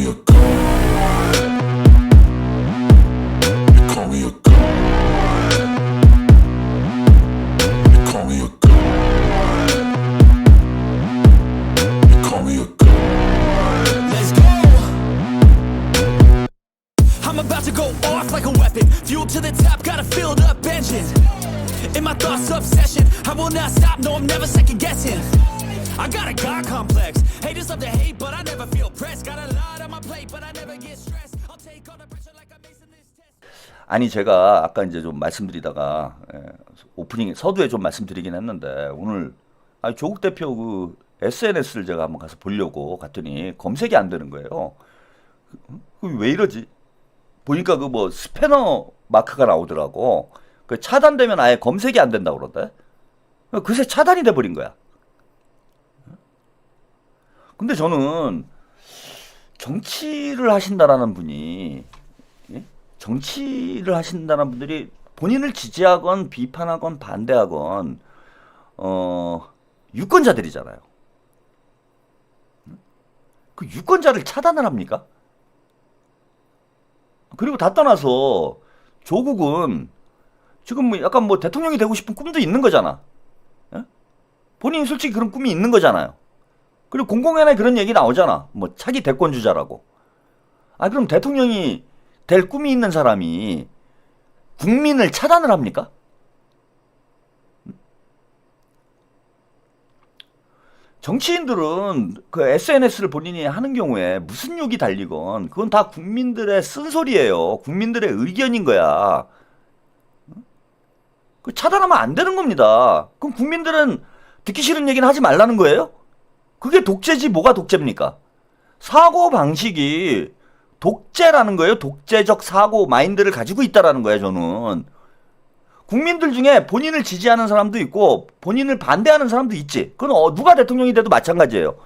me a god. You call me a god. You call me a god. You call me a god. Let's go. I'm about to go off like a weapon. Fuel to the top, got a filled up engine. In my thoughts, obsession. I will not stop, no, I'm never second guessing. I got a God complex. Haters love to hate, but I never feel pressed. Got a lot on my plate, but I never get stressed. I'll take all the pressure like I'm acing this test. 아니 제가 아까 이제 좀 말씀드리다가 오프닝 서두에 좀 말씀드리긴 했는데 오늘 조국 대표 그 SNS를 제가 한번 가서 보려고 갔더니 검색이 안 되는 거예요. 왜 이러지? 보니까 그 뭐 스패너 마크가 나오더라고. 그 차단되면 아예 검색이 안 된다고 그러대. 그새 차단이 돼 버린 거야. 근데 저는 정치를 하신다라는 분이 정치를 하신다는 분들이 본인을 지지하건 비판하건 반대하건 유권자들이잖아요. 그 유권자를 차단을 합니까? 그리고 다 떠나서 조국은 지금 뭐 약간 뭐 대통령이 되고 싶은 꿈도 있는 거잖아. 본인이 솔직히 그런 꿈이 있는 거잖아요. 그리고 공공연하게 그런 얘기 나오잖아. 뭐 차기 대권 주자라고. 그럼 대통령이 될 꿈이 있는 사람이 국민을 차단을 합니까? 정치인들은 그 SNS를 본인이 하는 경우에 무슨 욕이 달리건 그건 다 국민들의 쓴소리예요. 국민들의 의견인 거야. 그 차단하면 안 되는 겁니다. 그럼 국민들은 듣기 싫은 얘기는 하지 말라는 거예요? 그게 독재지 뭐가 독재입니까? 사고 방식이 독재라는 거예요. 독재적 사고 마인드를 가지고 있다라는 거예요. 저는 국민들 중에 본인을 지지하는 사람도 있고 본인을 반대하는 사람도 있지. 그건 누가 대통령이 돼도 마찬가지예요.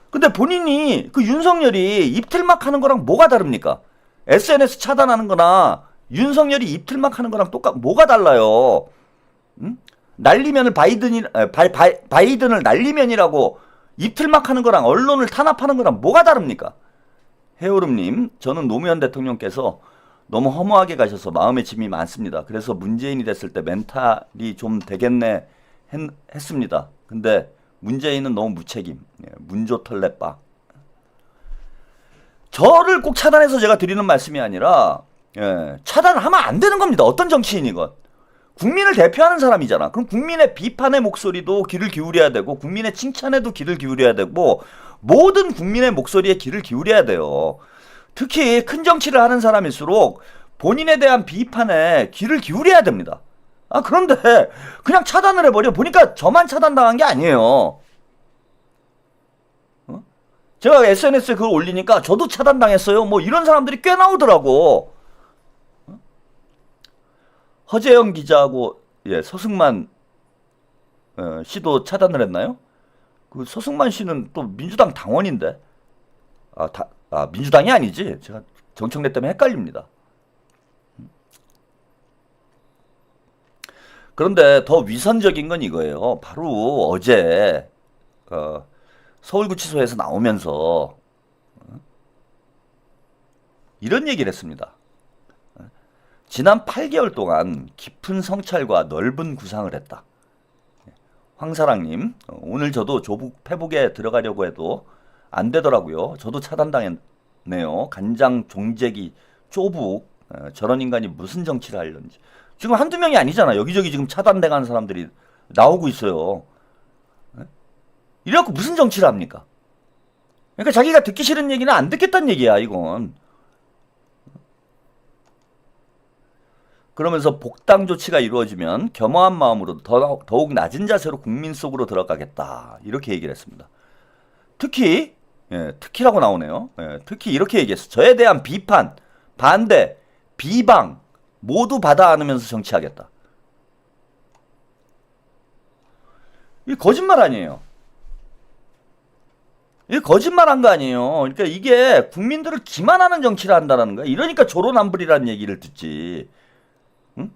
근데 본인이 그 윤석열이 입틀막 하는 거랑 뭐가 다릅니까? SNS 차단하는 거나 윤석열이 입틀막 하는 거랑 뭐가 달라요? 응? 날리면을 바이든을 날리면이라고 입틀막 하는 거랑 언론을 탄압하는 거랑 뭐가 다릅니까? 해오름님, 저는 노무현 대통령께서 너무 허무하게 가셔서 마음의 짐이 많습니다. 그래서 문재인이 됐을 때 멘탈이 좀 되겠네 했습니다. 근데 문재인은 너무 무책임. 문조 털레빠. 저를 꼭 차단해서 제가 드리는 말씀이 아니라 차단을 하면 안 되는 겁니다. 어떤 정치인이건. 국민을 대표하는 사람이잖아. 그럼 국민의 비판의 목소리도 귀를 기울여야 되고 국민의 칭찬에도 귀를 기울여야 되고 모든 국민의 목소리에 귀를 기울여야 돼요. 특히 큰 정치를 하는 사람일수록 본인에 대한 비판에 귀를 기울여야 됩니다. 그런데 그냥 차단을 해버려. 보니까 저만 차단당한 게 아니에요. 제가 SNS에 그걸 올리니까 저도 차단당했어요. 뭐 이런 사람들이 꽤 나오더라고. 허재영 기자하고 서승만 씨도 차단을 했나요? 그 서승만 씨는 또 민주당 당원인데. 민주당이 아니지. 제가 정청래 때문에 헷갈립니다. 그런데 더 위선적인 건 이거예요. 바로 어제 서울구치소에서 나오면서 이런 얘기를 했습니다. 지난 8개월 동안 깊은 성찰과 넓은 구상을 했다. 황사랑님, 오늘 저도 조국 페북에 들어가려고 해도 안 되더라고요. 저도 차단당했네요. 간장 종재기 쪼북 저런 인간이 무슨 정치를 하려는지. 지금 한두 명이 아니잖아. 여기저기 지금 차단돼가는 사람들이 나오고 있어요. 이래갖고 무슨 정치를 합니까? 그러니까 자기가 듣기 싫은 얘기는 안 듣겠다는 얘기야. 이건. 그러면서 복당 조치가 이루어지면 겸허한 마음으로 더욱 낮은 자세로 국민 속으로 들어가겠다. 이렇게 얘기를 했습니다. 특히 특히라고 나오네요. 특히 이렇게 얘기했어. 저에 대한 비판, 반대, 비방 모두 받아 안으면서 정치하겠다. 이게 거짓말 아니에요. 이게 거짓말한 거 아니에요. 그러니까 이게 국민들을 기만하는 정치를 한다는 거야. 이러니까 조로남불이라는 얘기를 듣지. 응?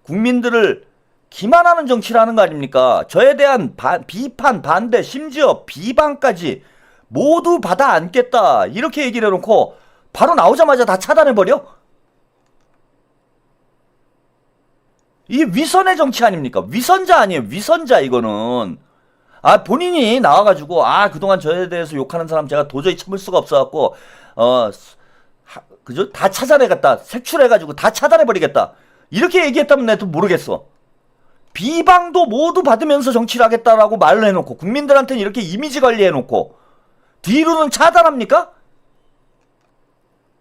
국민들을 기만하는 정치를 하는 거 아닙니까? 저에 대한 비판, 반대, 심지어 비방까지 모두 받아 안겠다 이렇게 얘기를 해놓고 바로 나오자마자 다 차단해버려? 이게 위선의 정치 아닙니까? 위선자 아니에요. 위선자 이거는. 아 본인이 나와가지고 아 그동안 저에 대해서 욕하는 사람 제가 도저히 참을 수가 없어갖고 그죠? 다 차단해갔다. 색출해가지고 다 차단해버리겠다. 이렇게 얘기했다면 내도 모르겠어. 비방도 모두 받으면서 정치를 하겠다라고 말을 해놓고 국민들한테는 이렇게 이미지 관리해놓고 뒤로는 차단합니까?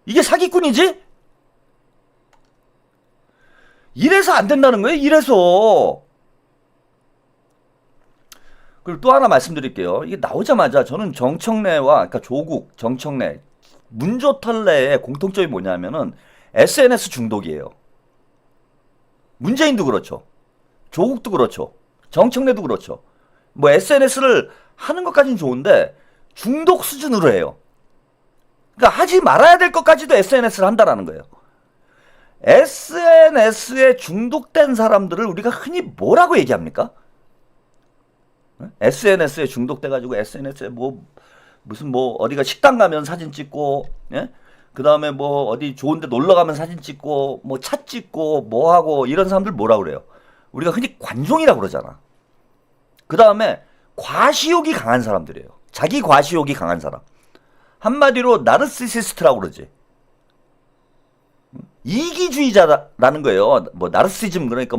이게 사기꾼이지? 이래서 안 된다는 거예요. 이래서. 그리고 또 하나 말씀드릴게요. 이게 나오자마자 저는 정청래와 그러니까 조국, 정청래, 문조털래의 공통점이 뭐냐면은 SNS 중독이에요. 문재인도 그렇죠. 조국도 그렇죠. 정청래도 그렇죠. 뭐 SNS를 하는 것까지는 좋은데 중독 수준으로 해요. 그러니까 하지 말아야 될 것까지도 SNS를 한다라는 거예요. SNS에 중독된 사람들을 우리가 흔히 뭐라고 얘기합니까? SNS에 중독돼가지고 SNS에 무슨 어디가 식당 가면 사진 찍고, 예? 그 다음에 어디 좋은데 놀러 가면 사진 찍고, 차 찍고, 하고, 이런 사람들 뭐라 그래요? 우리가 흔히 관종이라고 그러잖아. 그 다음에 과시욕이 강한 사람들이에요. 자기 과시욕이 강한 사람. 한마디로 나르시시스트라고 그러지. 이기주의자라는 거예요. 나르시즘 그러니까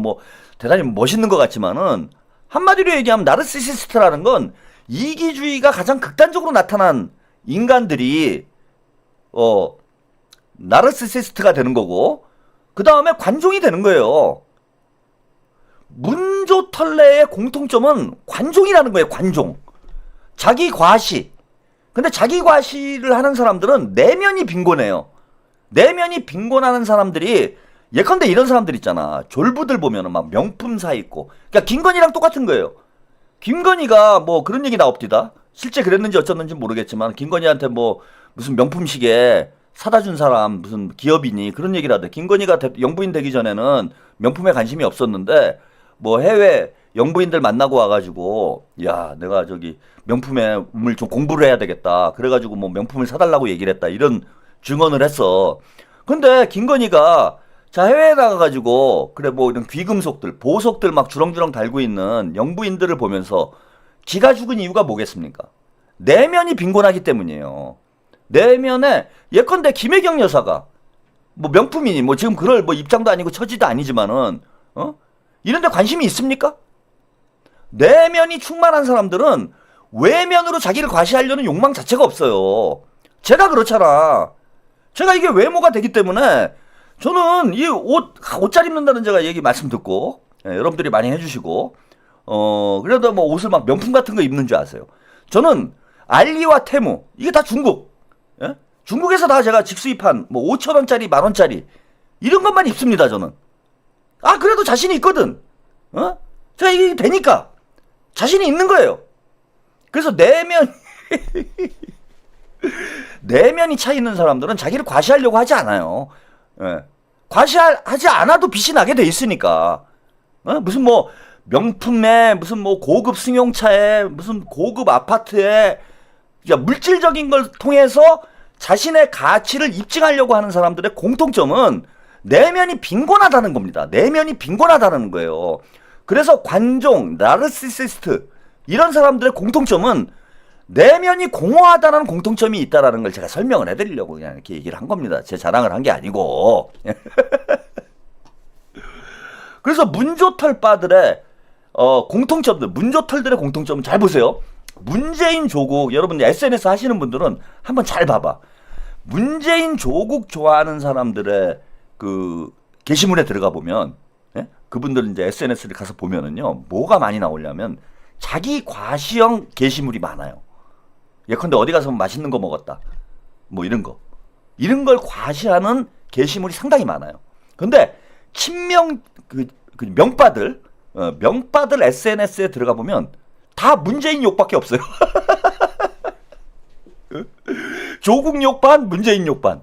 대단히 멋있는 것 같지만은 한마디로 얘기하면 나르시시스트라는 건 이기주의가 가장 극단적으로 나타난 인간들이 나르시시스트가 되는 거고 그 다음에 관종이 되는 거예요. 문조털래의 공통점은 관종이라는 거예요. 관종. 자기 과시. 근데 자기 과시를 하는 사람들은 내면이 빈곤해요. 내면이 빈곤하는 사람들이 예컨대 이런 사람들 있잖아. 졸부들 보면은 막 명품 사 입고. 그러니까 김건희랑 똑같은 거예요. 김건희가 그런 얘기 나옵디다. 실제 그랬는지 어쩌는지 모르겠지만 김건희한테 무슨 명품 시계 사다 준 사람 무슨 기업이니 그런 얘기를 하대. 김건희가 영부인 되기 전에는 명품에 관심이 없었는데 해외 영부인들 만나고 와가지고 야 내가 저기 명품을 좀 공부를 해야 되겠다. 그래가지고 명품을 사달라고 얘기를 했다. 이런 증언을 했어. 근데 김건희가 자 해외에 나가가지고 그래 이런 귀금속들 보석들 막 주렁주렁 달고 있는 영부인들을 보면서 지가 죽은 이유가 뭐겠습니까? 내면이 빈곤하기 때문이에요. 내면에 예컨대 김혜경 여사가 명품이니 지금 그럴 입장도 아니고 처지도 아니지만은 이런데 관심이 있습니까? 내면이 충만한 사람들은 외면으로 자기를 과시하려는 욕망 자체가 없어요. 제가 그렇잖아. 제가 이게 외모가 되기 때문에 저는 이 옷 입는다는 제가 얘기 말씀 듣고 여러분들이 많이 해주시고 그래도 옷을 막 명품 같은 거 입는 줄 아세요. 저는 알리와 테무 이게 다 중국. 예? 중국에서 다 제가 직수입한 5,000원짜리 10,000원짜리 이런 것만 입습니다. 저는. 아 그래도 자신이 있거든. 제가 이게 되니까 자신이 있는 거예요. 그래서 내면이 차 있는 사람들은 자기를 과시하려고 하지 않아요. 예. 과시하지 않아도 빛이 나게 돼 있으니까. 무슨 명품에 무슨 고급 승용차에 무슨 고급 아파트에 물질적인 걸 통해서 자신의 가치를 입증하려고 하는 사람들의 공통점은 내면이 빈곤하다는 겁니다. 내면이 빈곤하다는 거예요. 그래서 관종, 나르시시스트 이런 사람들의 공통점은 내면이 공허하다는 공통점이 있다는 걸 제가 설명을 해드리려고 그냥 이렇게 얘기를 한 겁니다. 제 자랑을 한 게 아니고. 그래서 문조털빠들의 공통점들, 문조털들의 공통점은 잘 보세요. 문재인 조국, 여러분 SNS 하시는 분들은 한번 잘 봐봐. 문재인 조국 좋아하는 사람들의 그 게시물에 들어가 보면, 예? 그분들 이제 SNS를 가서 보면은요, 뭐가 많이 나오려면 자기 과시형 게시물이 많아요. 예컨대 어디 가서 맛있는 거 먹었다. 이런 거. 이런 걸 과시하는 게시물이 상당히 많아요. 근데 친명, 명빠들 SNS에 들어가 보면 다 문재인 욕밖에 없어요. 조국 욕반, 문재인 욕반.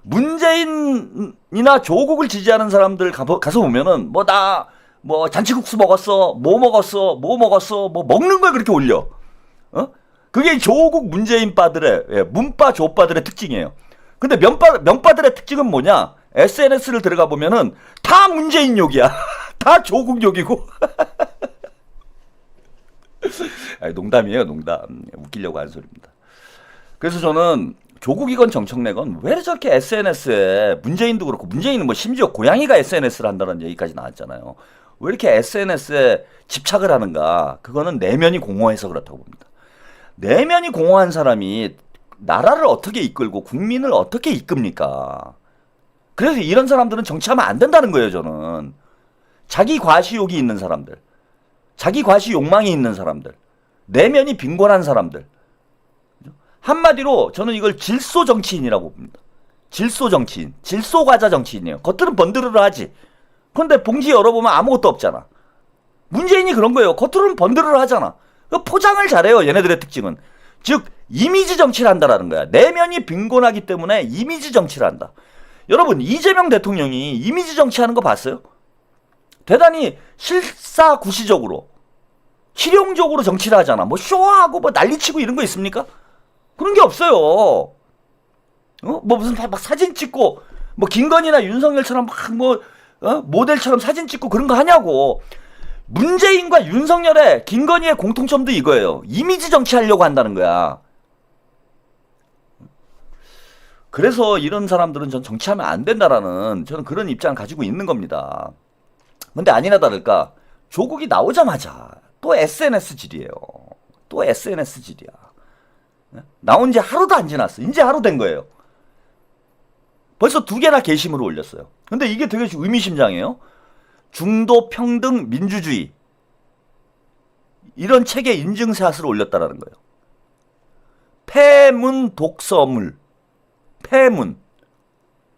문재인이나 조국을 지지하는 사람들 가서 보면은 잔치국수 먹었어, 뭐 먹었어, 먹는 걸 그렇게 올려. 그게 조국 문재인 빠들의 문빠 조빠들의 특징이에요. 근데 면빠들의 특징은 뭐냐? SNS를 들어가 보면은 다 문재인 욕이야. 다 조국 욕이고. 아니, 농담이에요, 농담. 웃기려고 하는 소리입니다. 그래서 저는 조국이건 정청래건 왜 저렇게 SNS에 문재인도 그렇고, 문재인은 뭐 심지어 고양이가 SNS를 한다는 얘기까지 나왔잖아요. 왜 이렇게 SNS에 집착을 하는가? 그거는 내면이 공허해서 그렇다고 봅니다. 내면이 공허한 사람이 나라를 어떻게 이끌고 국민을 어떻게 이끕니까? 그래서 이런 사람들은 정치하면 안 된다는 거예요, 저는. 자기 과시욕이 있는 사람들, 자기 과시 욕망이 있는 사람들, 내면이 빈곤한 사람들. 한마디로 저는 이걸 질소 정치인이라고 봅니다. 질소 정치인, 질소 과자 정치인이에요. 겉으로는 번드르르하지. 그런데 봉지 열어보면 아무것도 없잖아. 문재인이 그런 거예요. 겉으로는 번드르르하잖아. 포장을 잘해요, 얘네들의 특징은. 즉 이미지 정치를 한다라는 거야. 내면이 빈곤하기 때문에 이미지 정치를 한다. 여러분, 이재명 대통령이 이미지 정치하는 거 봤어요? 대단히 실사구시적으로, 실용적으로 정치를 하잖아. 뭐 쇼하고 뭐 난리치고 이런 거 있습니까? 그런 게 없어요. 뭐 무슨 막 사진 찍고 뭐 김건희나 윤석열처럼 막 모델처럼 사진 찍고 그런 거 하냐고. 문재인과 윤석열의, 김건희의 공통점도 이거예요. 이미지 정치하려고 한다는 거야. 그래서 이런 사람들은 전 정치하면 안 된다라는, 저는 그런 입장을 가지고 있는 겁니다. 근데 아니나 다를까 조국이 나오자마자 또 SNS 질이에요. 또 SNS 질이야. 나온 지 하루도 안 지났어. 이제 하루 된 거예요. 벌써 2개나 게시물을 올렸어요. 근데 이게 되게 의미심장해요. 중도 평등 민주주의, 이런 책의 인증샷을 올렸다라는 거예요. 폐문 독서물, 폐문,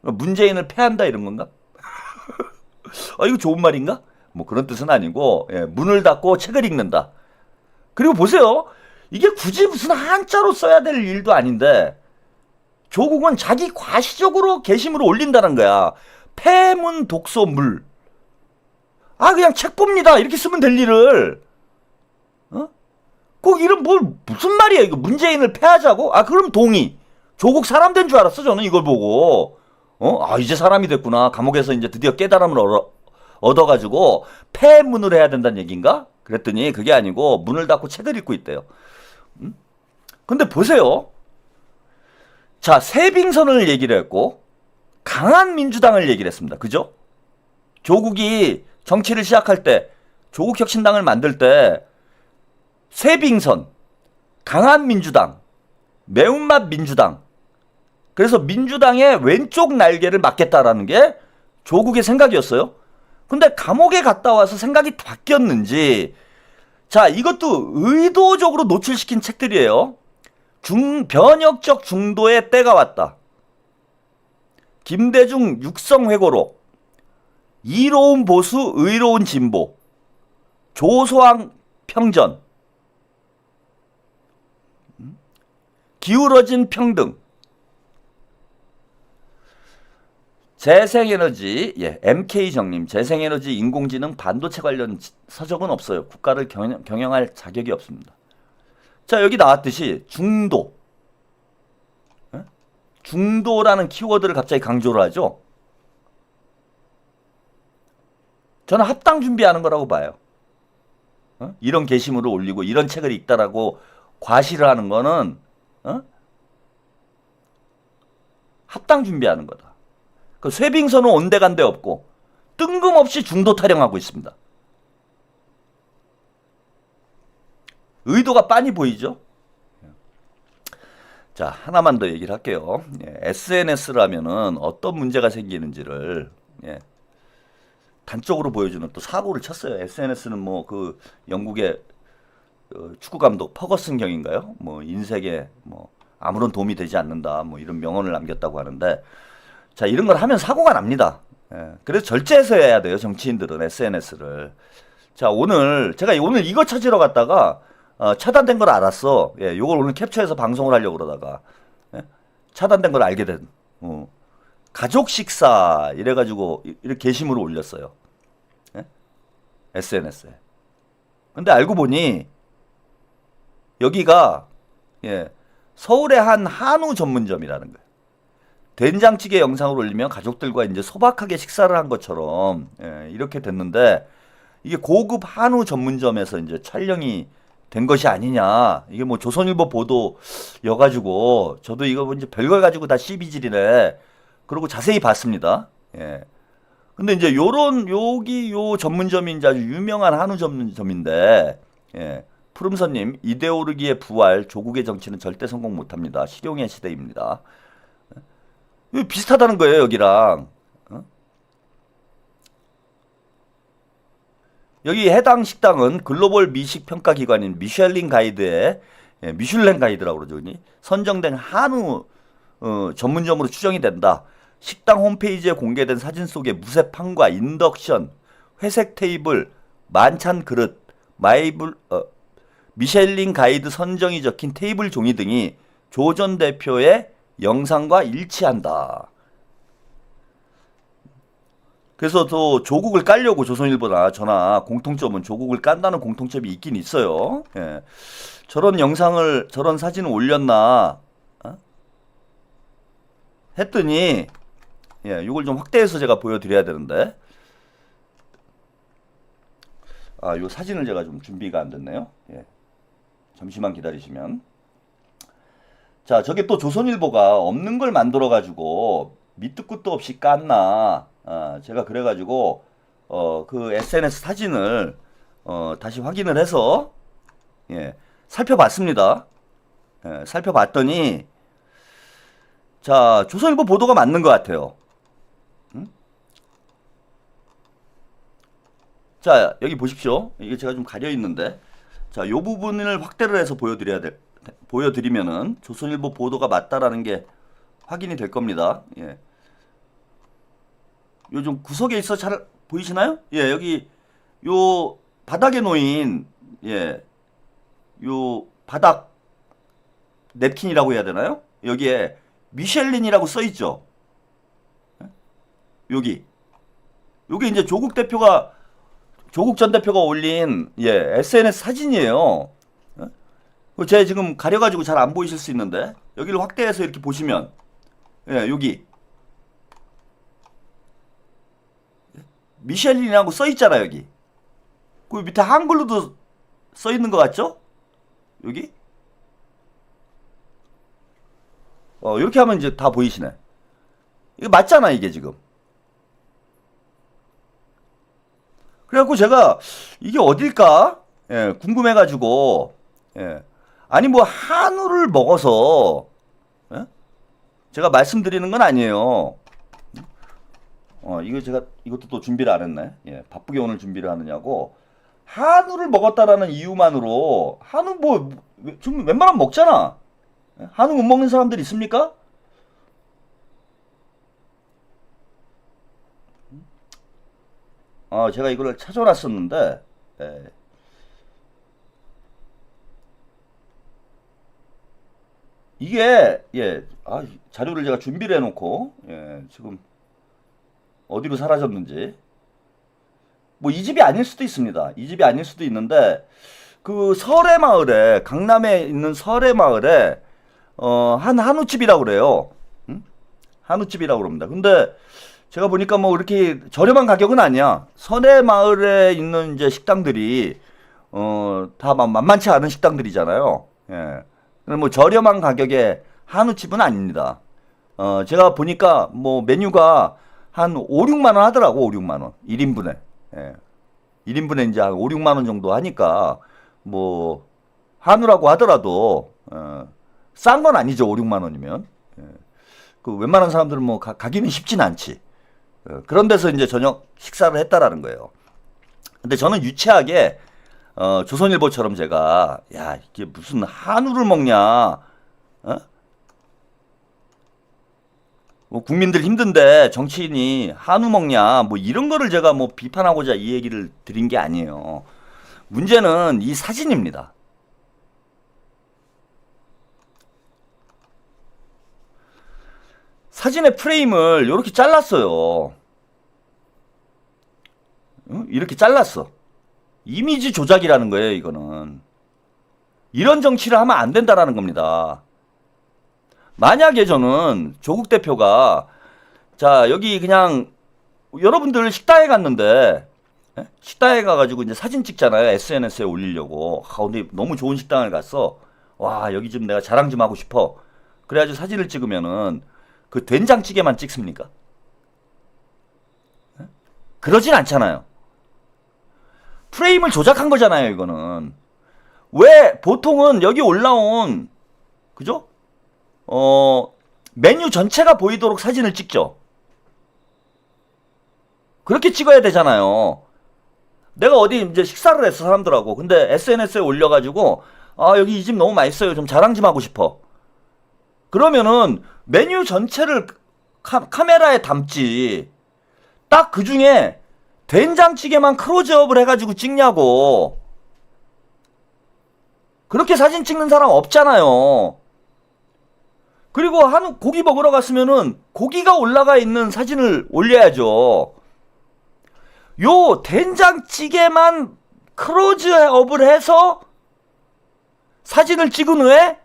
문재인을 패한다 이런 건가? 이거 좋은 말인가? 뭐 그런 뜻은 아니고, 문을 닫고 책을 읽는다. 그리고 보세요, 이게 굳이 무슨 한자로 써야 될 일도 아닌데 조국은 자기 과시적으로 게시물을 올린다는 거야. 폐문 독서물. 그냥 책 봅니다 이렇게 쓰면 될 일을, 꼭 이런 무슨 말이야 이거. 문재인을 패하자고? 그럼 동의. 조국 사람 된 줄 알았어 저는 이걸 보고. 이제 사람이 됐구나. 감옥에서 이제 드디어 깨달음을 얻어가지고 폐문을 해야 된다는 얘기인가? 그랬더니 그게 아니고 문을 닫고 책을 읽고 있대요. 근데 보세요. 자, 세빙선을 얘기를 했고 강한 민주당을 얘기를 했습니다. 그죠? 조국이 정치를 시작할 때, 조국혁신당을 만들 때 세빙선, 강한 민주당, 매운맛 민주당, 그래서 민주당의 왼쪽 날개를 맡겠다라는 게 조국의 생각이었어요. 근데 감옥에 갔다 와서 생각이 바뀌었는지, 자, 이것도 의도적으로 노출시킨 책들이에요. 변혁적 중도의 때가 왔다. 김대중 육성회고록, 이로운 보수, 의로운 진보, 조소왕 평전, 기울어진 평등, 재생에너지, MK정님, 재생에너지, 인공지능, 반도체 관련 서적은 없어요. 국가를 경영할 자격이 없습니다. 자, 여기 나왔듯이 중도, 중도라는 키워드를 갑자기 강조를 하죠. 저는 합당 준비하는 거라고 봐요. 이런 게시물을 올리고 이런 책을 읽다라고 과시를 하는 거는 합당 준비하는 거다. 그 쇠빙선은 온데간데 없고 뜬금없이 중도 타령하고 있습니다. 의도가 빤히 보이죠? 자, 하나만 더 얘기를 할게요. SNS라면은 어떤 문제가 생기는지를 단적으로 보여주는 또 사고를 쳤어요. SNS는 뭐 그 영국의 축구 감독 퍼거슨 경인가요? 뭐 인생에 뭐 아무런 도움이 되지 않는다. 뭐 이런 명언을 남겼다고 하는데, 자, 이런 걸 하면 사고가 납니다. 그래서 절제해서 해야 돼요. 정치인들은 SNS를. 자, 제가 오늘 이거 찾으러 갔다가 차단된 걸 알았어. 요걸 오늘 캡처해서 방송을 하려고 그러다가 차단된 걸 알게 된. 가족 식사 이래가지고 이렇게 게시물을 올렸어요. SNS에. 근데 알고 보니 여기가 예, 서울의 한 한우 전문점이라는 거예요. 된장찌개 영상을 올리면 가족들과 이제 소박하게 식사를 한 것처럼 이렇게 됐는데 이게 고급 한우 전문점에서 이제 촬영이 된 것이 아니냐. 이게 뭐 조선일보 보도여가지고 저도 이거 이제 별걸 가지고 다 시비질이네. 그러고 자세히 봤습니다. 예. 근데 이제 여기 요 전문점이 이제 아주 유명한 한우 전문점인데, 예. 푸름선님, 이데오르기의 부활, 조국의 정치는 절대 성공 못합니다. 실용의 시대입니다. 비슷하다는 거예요, 여기랑. 어? 여기 해당 식당은 글로벌 미식 평가 기관인 미슐랭 가이드에 미슐랭 가이드라고 그러죠. 선정된 한우 전문점으로 추정이 된다. 식당 홈페이지에 공개된 사진 속에 무쇠판과 인덕션, 회색 테이블, 만찬 그릇, 미슐랭 가이드 선정이 적힌 테이블 종이 등이 조 전 대표의 영상과 일치한다. 그래서 또 조국을 깔려고 조선일보나 저나 공통점은 조국을 깐다는 공통점이 있긴 있어요. 예. 저런 영상을 저런 사진을 올렸나 했더니 이걸 좀 확대해서 제가 보여드려야 되는데 요 사진을 제가 좀 준비가 안 됐네요. 예. 잠시만 기다리시면. 자, 저게 또 조선일보가 없는 걸 만들어가지고 밑도 끝도 없이 깠나. 제가 그래가지고 그 SNS 사진을 다시 확인을 해서 살펴봤습니다. 살펴봤더니 자, 조선일보 보도가 맞는 것 같아요. 자, 여기 보십시오. 이게 제가 좀 가려 있는데, 자, 요 부분을 확대를 해서 보여드리면은 조선일보 보도가 맞다라는 게 확인이 될 겁니다. 예. 요 좀 구석에 있어 잘 보이시나요? 예, 여기 요 바닥에 놓인 요 바닥 냅킨이라고 해야 되나요? 여기에 미셸린이라고 써 있죠. 여기 요게 이제 조국 전 대표가 올린 SNS 사진이에요. 제가 지금 가려가지고 잘 안 보이실 수 있는데 여기를 확대해서 이렇게 보시면 여기 미셸린이라고 써 있잖아요. 여기 그 밑에 한글로도 써 있는 것 같죠? 여기 이렇게 하면 이제 다 보이시네. 이거 맞잖아 이게 지금. 그래갖고 제가 이게 어딜까 궁금해가지고 아니 뭐 한우를 먹어서 제가 말씀드리는 건 아니에요. 이거 제가 이것도 또 준비를 안 했네. 바쁘게 오늘 준비를 하느냐고. 한우를 먹었다라는 이유만으로 한우 뭐 좀 웬만하면 먹잖아. 한우 못 먹는 사람들 있습니까? 제가 이거를 찾아놨었는데 이게 자료를 제가 준비를 해놓고 지금 어디로 사라졌는지 뭐 이 집이 아닐 수도 있습니다. 이 집이 아닐 수도 있는데 그 설해마을에 강남에 있는 설해마을에 한 한우집이라고 그래요. 한우집이라고 그럽니다. 근데 제가 보니까 뭐 이렇게 저렴한 가격은 아니야. 설해마을에 있는 이제 식당들이 다 만만치 않은 식당들이잖아요. 뭐 저렴한 가격의 한우집은 아닙니다. 제가 보니까 뭐 메뉴가 한 5, 6만 원 하더라고. 5, 6만 원. 1인분에. 1인분에 이제 한 5, 6만 원 정도 하니까 뭐 한우라고 하더라도 싼 건 아니죠. 5, 6만 원이면. 그 웬만한 사람들은 뭐 가기는 쉽진 않지. 그런 데서 이제 저녁 식사를 했다라는 거예요. 근데 저는 유치하게 조선일보처럼 제가 이게 무슨 한우를 먹냐, 뭐 국민들 힘든데 정치인이 한우 먹냐, 뭐 이런 거를 제가 뭐 비판하고자 이 얘기를 드린 게 아니에요. 문제는 이 사진입니다. 사진의 프레임을 이렇게 잘랐어요. 이렇게 잘랐어. 이미지 조작이라는 거예요, 이거는. 이런 정치를 하면 안 된다라는 겁니다. 만약에 저는 조국 대표가 자 여기 그냥 여러분들 식당에 갔는데 식당에 가가지고 이제 사진 찍잖아요. SNS에 올리려고. 근데 너무 좋은 식당을 갔어. 와 여기 좀 내가 자랑 좀 하고 싶어. 그래가지고 사진을 찍으면은 그 된장찌개만 찍습니까? 그러진 않잖아요. 프레임을 조작한 거잖아요, 이거는. 왜 보통은 여기 올라온 그죠? 메뉴 전체가 보이도록 사진을 찍죠. 그렇게 찍어야 되잖아요. 내가 어디 이제 식사를 했어, 사람들하고. 근데 SNS에 올려가지고 여기 이 집 너무 맛있어요. 좀 자랑 좀 하고 싶어. 그러면은 메뉴 전체를 카메라에 담지. 딱 그 중에 된장찌개만 클로즈업을 해가지고 찍냐고. 그렇게 사진 찍는 사람 없잖아요. 그리고 고기 먹으러 갔으면은 고기가 올라가 있는 사진을 올려야죠. 요 된장찌개만 클로즈업을 해서 사진을 찍은 후에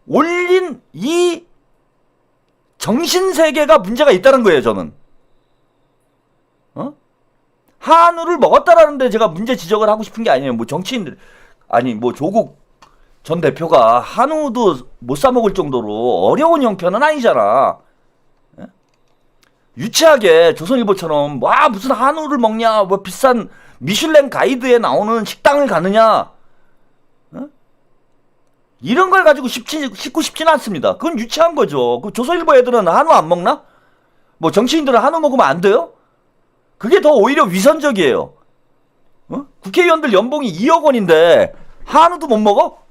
올린 이 정신세계가 문제가 있다는 거예요, 저는. 한우를 먹었다라는데 제가 문제 지적을 하고 싶은 게 아니에요. 뭐 정치인들, 아니 뭐 조국 전 대표가 한우도 못 사 먹을 정도로 어려운 형편은 아니잖아. 유치하게 조선일보처럼 와 무슨 한우를 먹냐, 뭐 비싼 미슐랭 가이드에 나오는 식당을 가느냐, 이런 걸 가지고 싣고 싶지는 않습니다. 그건 유치한 거죠. 그 조선일보 애들은 한우 안 먹나? 뭐 정치인들은 한우 먹으면 안 돼요? 그게 더 오히려 위선적이에요. 국회의원들 연봉이 2억 원인데 한우도 못 먹어?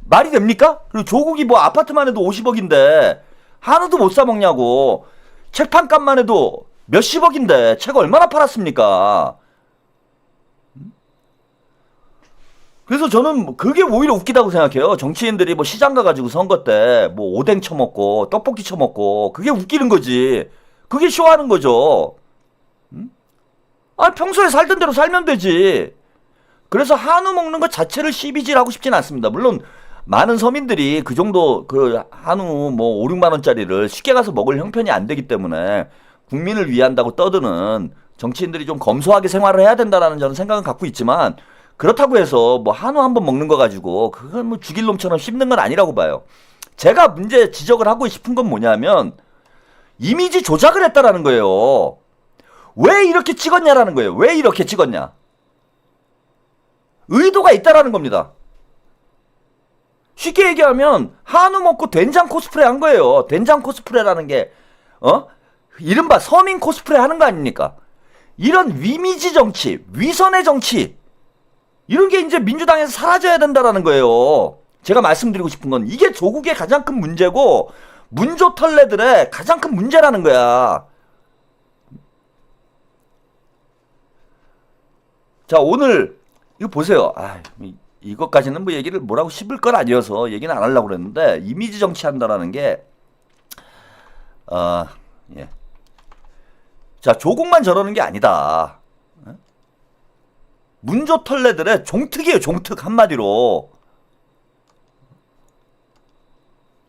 말이 됩니까? 그리고 조국이 뭐 아파트만 해도 50억인데 한우도 못 사 먹냐고. 책판값만 해도 몇십억인데 책 얼마나 팔았습니까? 그래서 저는 그게 오히려 웃기다고 생각해요. 정치인들이 뭐 시장 가가지고 선거 때 뭐 오뎅 처먹고 떡볶이 처먹고 그게 웃기는 거지. 그게 쇼하는 거죠. 평소에 살던 대로 살면 되지. 그래서 한우 먹는 것 자체를 시비질하고 싶진 않습니다. 물론 많은 서민들이 그 정도 그 한우 뭐 5, 6만 원짜리를 쉽게 가서 먹을 형편이 안 되기 때문에 국민을 위한다고 떠드는 정치인들이 좀 검소하게 생활을 해야 된다라는 저는 생각은 갖고 있지만, 그렇다고 해서 뭐 한우 한번 먹는 거 가지고 그건 뭐 죽일 놈처럼 씹는 건 아니라고 봐요. 제가 문제 지적을 하고 싶은 건 뭐냐면 이미지 조작을 했다라는 거예요. 왜 이렇게 찍었냐라는 거예요. 왜 이렇게 찍었냐. 의도가 있다라는 겁니다. 쉽게 얘기하면 한우 먹고 된장 코스프레 한 거예요. 된장 코스프레라는 게 이른바 서민 코스프레 하는 거 아닙니까? 이런 위미지 정치, 위선의 정치, 이런 게 이제 민주당에서 사라져야 된다라는 거예요. 제가 말씀드리고 싶은 건 이게 조국의 가장 큰 문제고 문조털레들의 가장 큰 문제라는 거야. 자, 오늘 이거 보세요. 이것까지는 뭐 얘기를 뭐라고 씹을 건 아니어서 얘기는 안 하려고 그랬는데, 이미지 정치 한다라는 게 예. 자, 조국만 저러는 게 아니다. 문조털레들의 종특이에요. 종특. 한마디로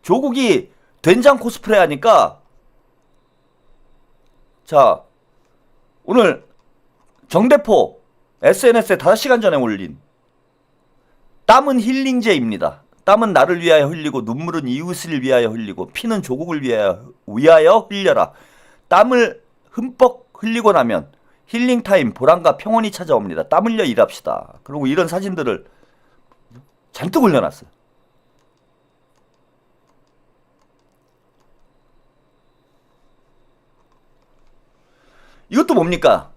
조국이 된장 코스프레 하니까, 자 오늘 정대포 SNS에 5시간 전에 올린 땀은 힐링제입니다. 땀은 나를 위하여 흘리고 눈물은 이웃을 위하여 흘리고 피는 조국을 위하여 흘려라. 땀을 흠뻑 흘리고 나면 힐링타임, 보람과 평온이 찾아옵니다. 땀 흘려 일합시다. 그리고 이런 사진들을 잔뜩 올려놨어요. 이것도 뭡니까?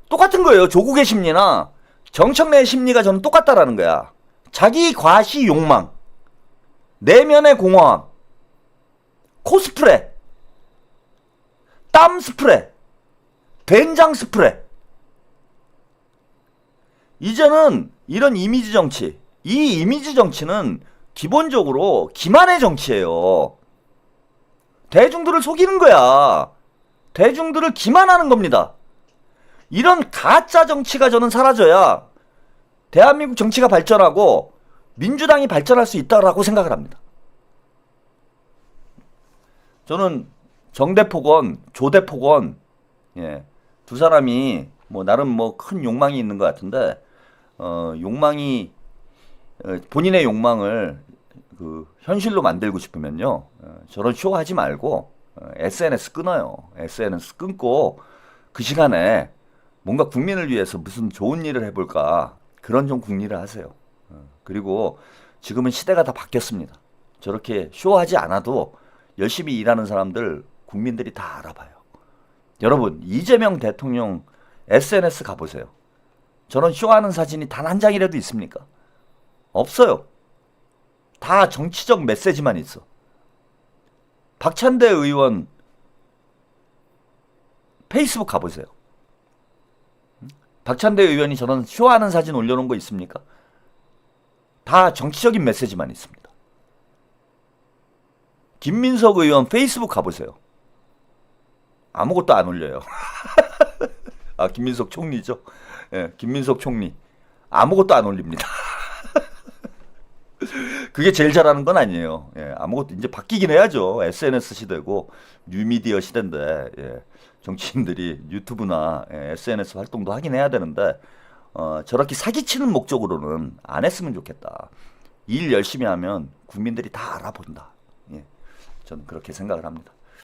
똑같은 거예요. 조국의 심리나 정청래의 심리가 저는 똑같다라는 거야. 자기 과시 욕망, 내면의 공허함, 코스프레, 땀 스프레, 된장 스프레. 이제는 이런 이미지 정치, 이 이미지 정치는 기본적으로 기만의 정치예요. 대중들을 속이는 거야. 대중들을 기만하는 겁니다. 이런 가짜 정치가 저는 사라져야 대한민국 정치가 발전하고 민주당이 발전할 수 있다라고 생각을 합니다. 저는 정대폭원, 조대폭원, 예, 두 사람이 뭐 나름 뭐 큰 욕망이 있는 것 같은데, 욕망이 본인의 욕망을 그 현실로 만들고 싶으면요, 저런 쇼 하지 말고 SNS 끊어요. SNS 끊고 그 시간에 뭔가 국민을 위해서 무슨 좋은 일을 해볼까, 그런 좀 국리를 하세요. 그리고 지금은 시대가 다 바뀌었습니다. 저렇게 쇼하지 않아도 열심히 일하는 사람들 국민들이 다 알아봐요. 여러분, 이재명 대통령 SNS 가보세요. 저런 쇼하는 사진이 단 한 장이라도 있습니까? 없어요. 다 정치적 메시지만 있어. 박찬대 의원 페이스북 가보세요. 박찬대 의원이 저런 쇼하는 사진 올려놓은 거 있습니까? 다 정치적인 메시지만 있습니다. 김민석 의원 페이스북 가보세요. 아무것도 안 올려요. 아, 김민석 총리죠. 예, 김민석 총리. 아무것도 안 올립니다. 그게 제일 잘하는 건 아니에요. 예, 아무것도 이제 바뀌긴 해야죠. SNS 시대고 뉴미디어 시대인데, 예, 정치인들이 유튜브나 SNS 활동도 하긴 해야 되는데, 저렇게 사기치는 목적으로는 안 했으면 좋겠다. 일 열심히 하면 국민들이 다 알아본다. 예, 저는 그렇게 생각을 합니다.